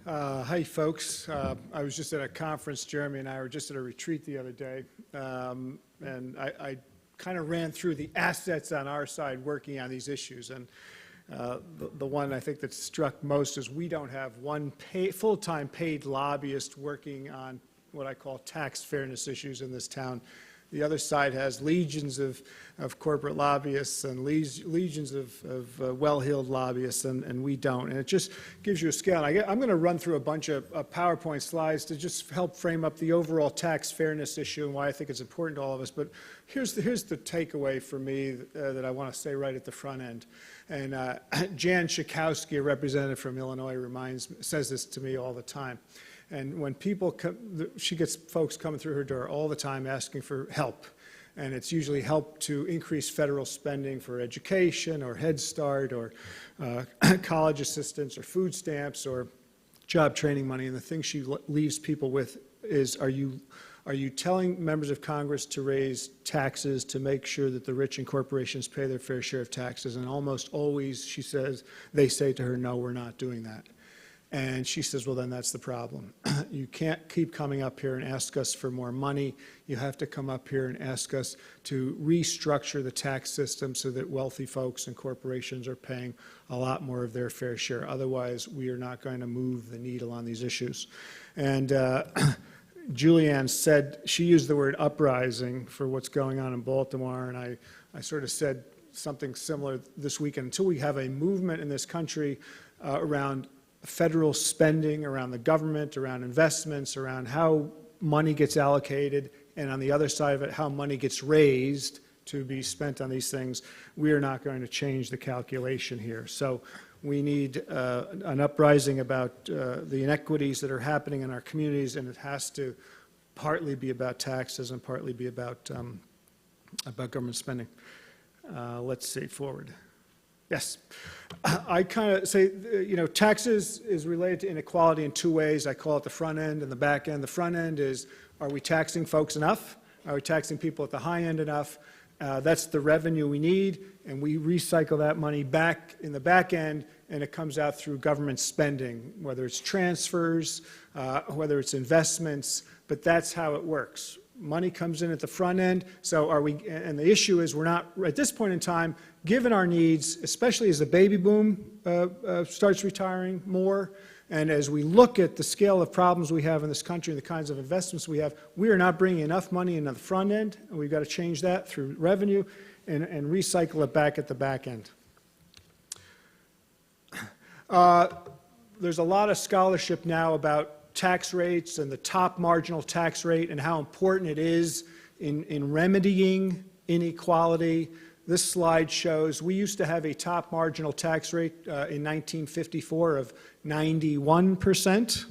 Hi, folks. I was just at a conference. Jeremie and I were just at a retreat the other day, and I kind of ran through the assets on our side working on these issues. And the one I think that struck most is we don't have one full-time paid lobbyist working on what I call tax fairness issues in this town. The other side has legions of corporate lobbyists and legions of well-heeled lobbyists, and we don't. And it just gives you a scale. I'm going to run through a bunch of PowerPoint slides to just help frame up the overall tax fairness issue and why I think it's important to all of us. But here's the takeaway for me that I want to say right at the front end. And Jan Schakowsky, a representative from Illinois, says this to me all the time. And when people come, she gets folks coming through her door all the time asking for help. And it's usually help to increase federal spending for education or Head Start or college assistance or food stamps or job training money. And the thing she leaves people with is, are you telling members of Congress to raise taxes to make sure that the rich and corporations pay their fair share of taxes? And almost always, she says, they say to her, no, we're not doing that. And she says, well, then that's the problem. You can't keep coming up here and ask us for more money. You have to come up here and ask us to restructure the tax system so that wealthy folks and corporations are paying a lot more of their fair share. Otherwise, we are not going to move the needle on these issues. And Julianne said, she used the word uprising for what's going on in Baltimore, and I sort of said something similar this weekend. Until we have a movement in this country around federal spending, around the government, around investments, around how money gets allocated, and on the other side of it, how money gets raised to be spent on these things, we are not going to change the calculation here. So we need an uprising about the inequities that are happening in our communities, and it has to partly be about taxes and partly be about government spending. Let's see, forward. Yes. I kind of say, taxes is related to inequality in two ways. I call it the front end and the back end. The front end is, are we taxing folks enough? Are we taxing people at the high end enough? That's the revenue we need, and we recycle that money back in the back end, and it comes out through government spending, whether it's transfers, whether it's investments, but that's how it works. Money comes in at the front end, so and the issue is we're not, at this point in time, given our needs, especially as the baby boom starts retiring more, and as we look at the scale of problems we have in this country and the kinds of investments we have, we are not bringing enough money into the front end, and we've got to change that through revenue and recycle it back at the back end. There's a lot of scholarship now about tax rates and the top marginal tax rate and how important it is in remedying inequality. This slide shows we used to have a top marginal tax rate in 1954 of 91%.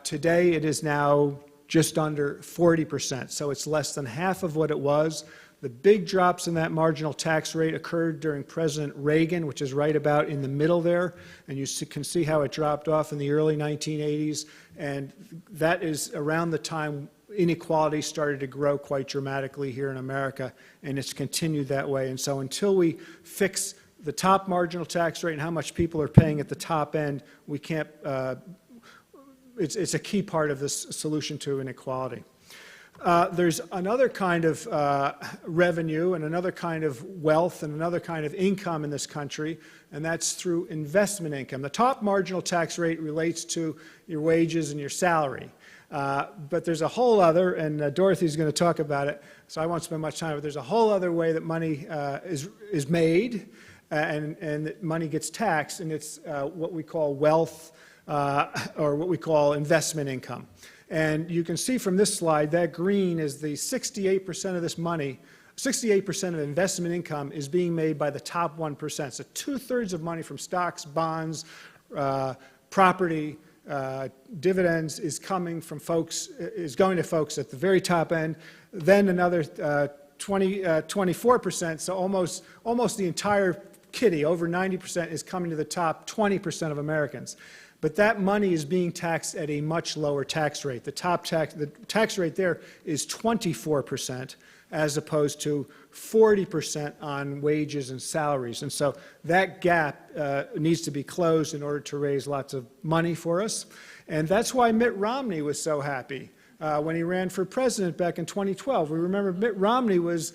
Today it is now just under 40%, so it's less than half of what it was. The big drops in that marginal tax rate occurred during President Reagan, which is right about in the middle there, and you can see how it dropped off in the early 1980s, and that is around the time inequality started to grow quite dramatically here in America, and it's continued that way. And so until we fix the top marginal tax rate and how much people are paying at the top end, we can't, it's a key part of this solution to inequality. There's another kind of revenue and another kind of wealth and another kind of income in this country, and that's through investment income. The top marginal tax rate relates to your wages and your salary. But there's a whole other, and Dorothy's going to talk about it, so I won't spend much time, but there's a whole other way that money is made and that money gets taxed, and it's what we call wealth or what we call investment income. And you can see from this slide that green is the 68% of this money, 68% of investment income is being made by the top 1%. So 2/3 of money from stocks, bonds, property, dividends is coming from folks, is going to folks at the very top end. Then another 24%, so almost the entire kitty, over 90%, is coming to the top 20% of Americans. But that money is being taxed at a much lower tax rate. The tax rate there is 24%. as opposed to 40% on wages and salaries. And so that gap needs to be closed in order to raise lots of money for us. And that's why Mitt Romney was so happy when he ran for president back in 2012. We remember Mitt Romney was,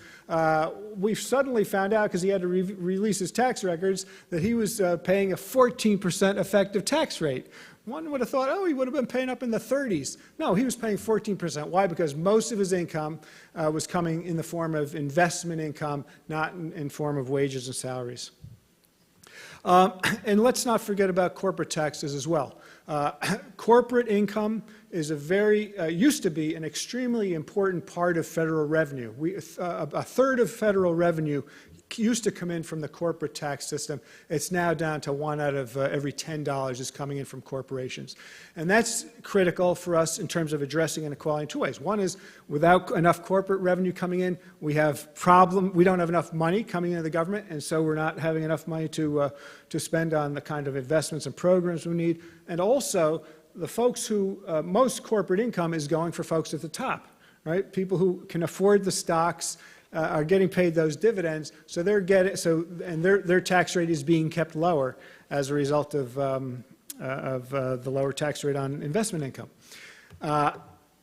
we suddenly found out, because he had to release his tax records, that he was paying a 14% effective tax rate. One would have thought, oh, he would have been paying up in the 30s. No, he was paying 14%. Why? Because most of his income was coming in the form of investment income, not in form of wages and salaries. And let's not forget about corporate taxes as well. Corporate income is used to be an extremely important part of federal revenue. A third of federal revenue used to come in from the corporate tax system. It's now down to 1 out of every $10 is coming in from corporations. And that's critical for us in terms of addressing inequality in two ways. One is, without enough corporate revenue coming in, we don't have enough money coming into the government, and so we're not having enough money to spend on the kind of investments and programs we need. And also, the folks who, most corporate income is going for folks at the top, right? People who can afford the stocks, are getting paid those dividends, so their tax rate is being kept lower as a result of the lower tax rate on investment income.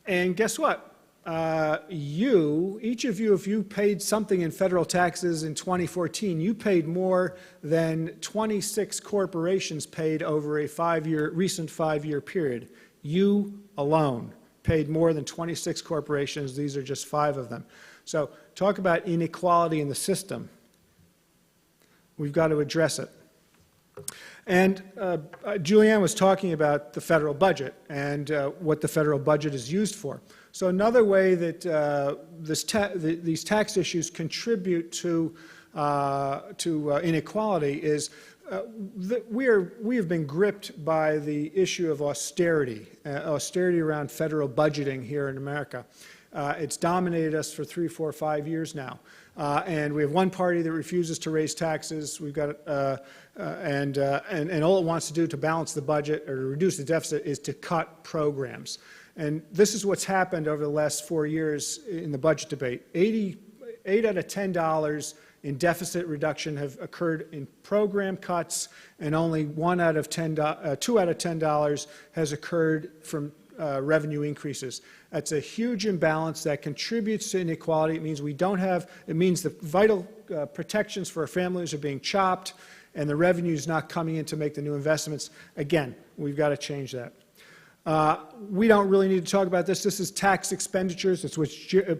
And guess what? Each of you, if you paid something in federal taxes in 2014, you paid more than 26 corporations paid over a recent five-year period. You alone paid more than 26 corporations. These are just 5 of them. So talk about inequality in the system. We've got to address it. And Julianne was talking about the federal budget and what the federal budget is used for. So another way that these tax issues contribute to inequality is we have been gripped by the issue of austerity around federal budgeting here in America. It's dominated us for 3, 4, 5 years now. And we have one party that refuses to raise taxes. We've got, and all it wants to do to balance the budget or to reduce the deficit is to cut programs. And this is what's happened over the last 4 years in the budget debate. 8 out of $10 in deficit reduction have occurred in program cuts, and only 2 out of $10 has occurred from revenue increases. That's a huge imbalance that contributes to inequality. It means it means the vital protections for our families are being chopped, and the revenue is not coming in to make the new investments. Again, we've got to change that. We don't really need to talk about this. This is tax expenditures. It's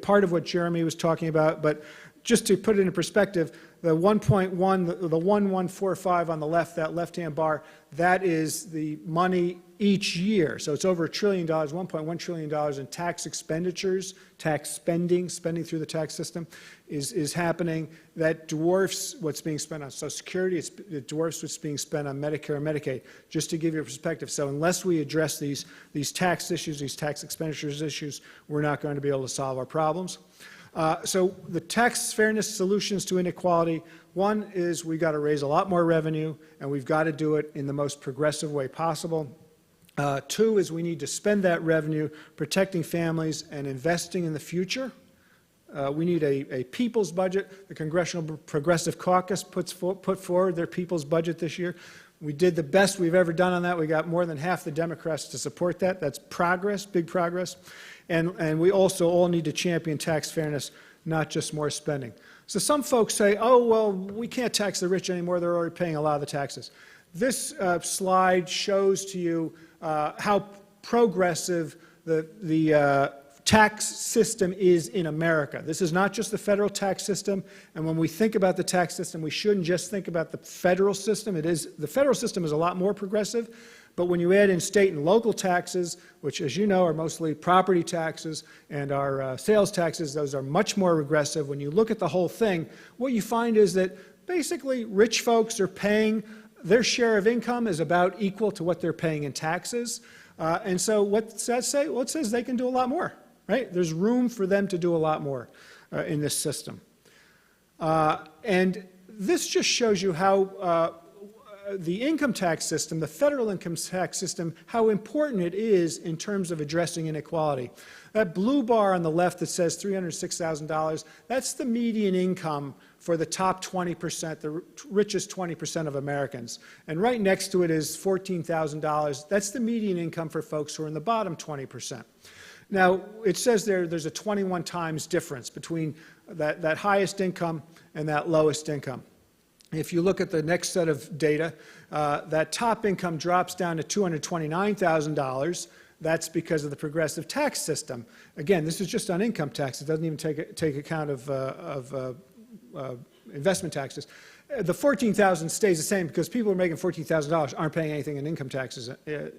part of what Jeremie was talking about, but just to put it in perspective, the 1.1, the 1145 on the left, that left-hand bar, that is the money each year. So it's over $1 trillion, $1.1 trillion in tax expenditures, tax spending through the tax system is happening. That dwarfs what's being spent on Social Security. It dwarfs what's being spent on Medicare and Medicaid, just to give you a perspective. So unless we address these tax issues, these tax expenditures issues, we're not going to be able to solve our problems. So the tax fairness solutions to inequality, one is we've got to raise a lot more revenue, and we've got to do it in the most progressive way possible. 2 is we need to spend that revenue protecting families and investing in the future. We need a people's budget. The Congressional Progressive Caucus put forward their people's budget this year. We did the best we've ever done on that. We got more than half the Democrats to support that. That's progress, big progress. And we also all need to champion tax fairness, not just more spending. So some folks say, oh, well, we can't tax the rich anymore. They're already paying a lot of the taxes. This slide shows to you how progressive the tax system is in America. This is not just the federal tax system. And when we think about the tax system, we shouldn't just think about the federal system. The federal system is a lot more progressive. But when you add in state and local taxes, which, as you know, are mostly property taxes and our sales taxes, those are much more regressive. When you look at the whole thing, what you find is that basically rich folks are paying, their share of income is about equal to what they're paying in taxes. And so what does that say? Well, it says they can do a lot more, right? There's room for them to do a lot more in this system. And this just shows you how the income tax system, the federal income tax system, how important it is in terms of addressing inequality. That blue bar on the left that says $306,000, that's the median income for the top 20%, the richest 20% of Americans. And right next to it is $14,000. That's the median income for folks who are in the bottom 20%. Now, it says there's a 21 times difference between that highest income and that lowest income. If you look at the next set of data, that top income drops down to $229,000. That's because of the progressive tax system. Again, this is just on income tax. It doesn't even take account of investment taxes. The $14,000 stays the same because people who are making $14,000 aren't paying anything in income taxes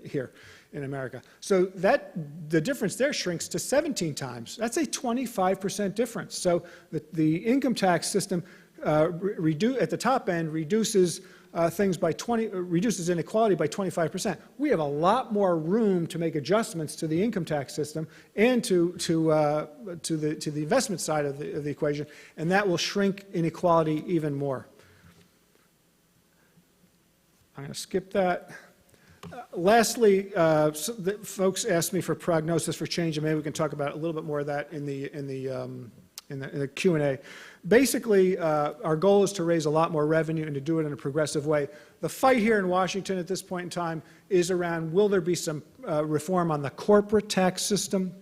here in America. So the difference there shrinks to 17 times. That's a 25% difference. So the income tax system at the top end reduces reduces inequality by 25%. We have a lot more room to make adjustments to the income tax system and to the investment side of the equation, and that will shrink inequality even more. I'm going to skip that. Lastly, folks asked me for prognosis for change, and maybe we can talk about a little bit more of that in the Q&A. Basically, our goal is to raise a lot more revenue and to do it in a progressive way. The fight here in Washington at this point in time is around, will there be some reform on the corporate tax system?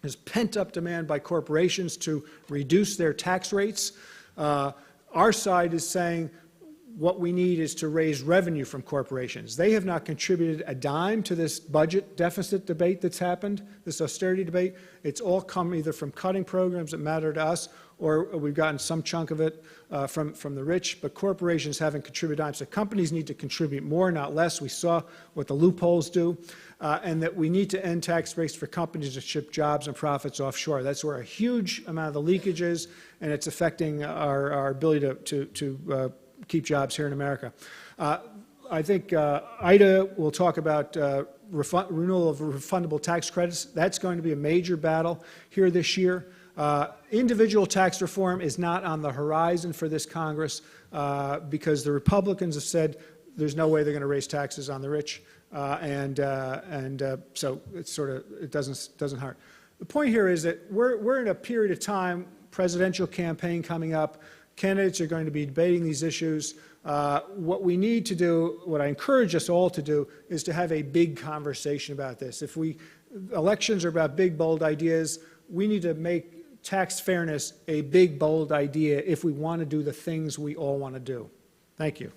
There's pent-up demand by corporations to reduce their tax rates. Our side is saying what we need is to raise revenue from corporations. They have not contributed a dime to this budget deficit debate that's happened, this austerity debate. It's all come either from cutting programs that matter to us, or we've gotten some chunk of it from the rich, but corporations haven't contributed a dime. So companies need to contribute more, not less. We saw what the loopholes do, and that we need to end tax breaks for companies that ship jobs and profits offshore. That's where a huge amount of the leakage is, and it's affecting our ability to keep jobs here in America. I think Ida will talk about renewal of refundable tax credits. That's going to be a major battle here this year. Individual tax reform is not on the horizon for this Congress because the Republicans have said there's no way they're going to raise taxes on the rich, so it doesn't hurt. The point here is that we're in a period of time, presidential campaign coming up. Candidates are going to be debating these issues. What we need to do, what I encourage us all to do, is to have a big conversation about this. Elections are about big, bold ideas. We need to make tax fairness a big, bold idea if we want to do the things we all want to do. Thank you.